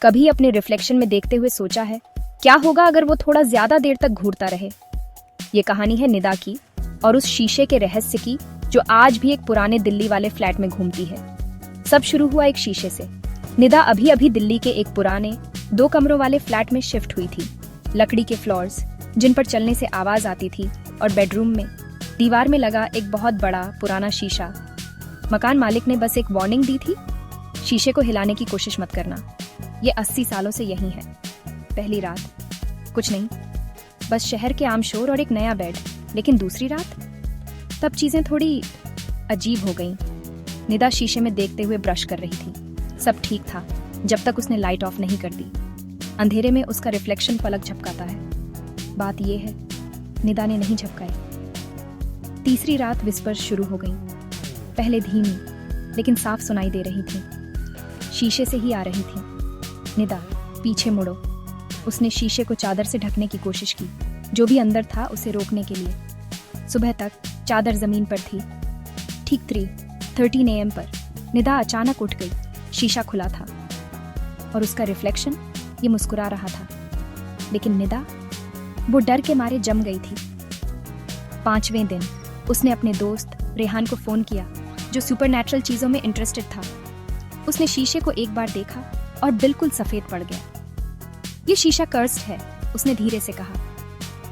कभी अपने रिफ्लेक्शन में देखते हुए सोचा है क्या होगा अगर वो थोड़ा ज्यादा देर तक घूरता रहे। ये कहानी है निदा की और उस शीशे के रहस्य की जो आज भी एक पुराने दिल्ली वाले फ्लैट में घूमती है। सब शुरू हुआ एक शीशे से। निदा अभी अभी दिल्ली के एक पुराने 2 कमरों वाले फ्लैट में शिफ्ट हुई थी। लकड़ी के फ्लोर्स जिन पर चलने से आवाज आती थी और बेडरूम में दीवार में लगा एक बहुत बड़ा पुराना शीशा। मकान मालिक ने बस एक वार्निंग दी थी, शीशे को हिलाने की कोशिश मत करना। ये 80 सालों से यही है। पहली रात कुछ नहीं, बस शहर के आम शोर और एक नया बेड। लेकिन दूसरी रात तब चीजें थोड़ी अजीब हो गईं। निदा शीशे में देखते हुए ब्रश कर रही थी। सब ठीक था जब तक उसने लाइट ऑफ नहीं कर दी। अंधेरे में उसका रिफ्लेक्शन पलक झपकाता है। बात यह है, निदा ने नहीं झपकाई। तीसरी रात विस्पर्स शुरू हो गई। पहले धीमी लेकिन साफ सुनाई दे रही थी, शीशे से ही आ रही थी। निदा, पीछे मुड़ो। उसने शीशे को चादर से ढकने की कोशिश की, जो भी अंदर था उसे रोकने के लिए। सुबह तक चादर जमीन पर थी। ठीक 3:13 AM पर निदा अचानक उठ गई। शीशा खुला था और उसका रिफ्लेक्शन ये मुस्कुरा रहा था। लेकिन निदा वो डर के मारे जम गई थी। 5वें दिन उसने अपने दोस्त रेहान को फोन किया, जो सुपरनैचुरल चीजों में इंटरेस्टेड था। उसने शीशे को एक बार देखा और बिल्कुल सफेद पड़ गया। ये शीशा कर्स्ड है, उसने धीरे से कहा।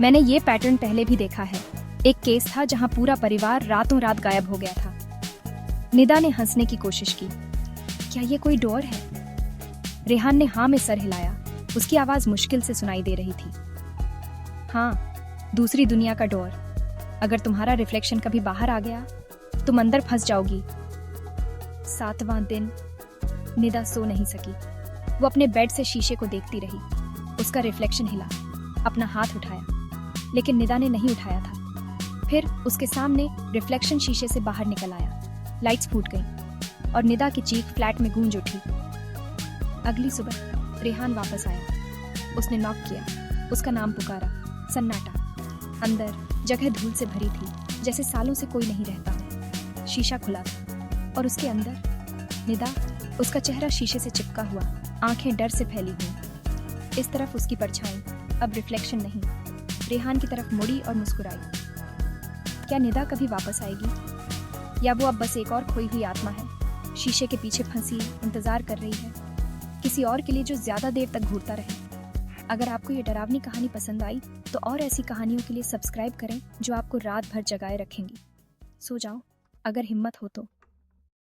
मैंने ये पैटर्न पहले भी देखा है। एक केस था जहां पूरा परिवार रातों रात गायब हो गया था। निदा ने हंसने की कोशिश की। क्या ये कोई डोर है? रेहान ने हाँ में सर हिलाया। उसकी आवाज मुश्किल से सुनाई दे रही थी। हाँ, दूसरी दुनिया का डोर। अगर तुम्हारा रिफ्लेक्शन कभी बाहर आ गया तुम अंदर फंस जाओगी। 7वां दिन निदा सो नहीं सकी। वो अपने बेड से शीशे को देखती रही। उसका रिफ्लेक्शन हिला, अपना हाथ उठाया, लेकिन निदा ने नहीं उठाया था। फिर उसके सामने रिफ्लेक्शन शीशे से बाहर निकल आया। लाइट्स फूट गईं और निदा की चीख फ्लैट में गूंज उठी। अगली सुबह रेहान वापस आया। उसने नॉक किया, उसका नाम पुकारा। सन्नाटा। अंदर जगह धूल से भरी थी, जैसे सालों से कोई नहीं रहता हो। शीशा खुला था और उसके अंदर निदा, उसका चेहरा शीशे से चिपका हुआ, आंखें डर से फैली हुई। इस तरफ उसकी परछाई, अब रिफ्लेक्शन नहीं, रेहान की तरफ मुड़ी और मुस्कुराई। क्या निदा कभी वापस आएगी, या वो अब बस एक और खोई हुई आत्मा है, शीशे के पीछे फंसी इंतजार कर रही है किसी और के लिए जो ज्यादा देर तक घूरता रहे? अगर आपको ये डरावनी कहानी पसंद आई तो और ऐसी कहानियों के लिए सब्सक्राइब करें जो आपको रात भर जगाए रखेंगी। सो जाओ अगर हिम्मत हो तो।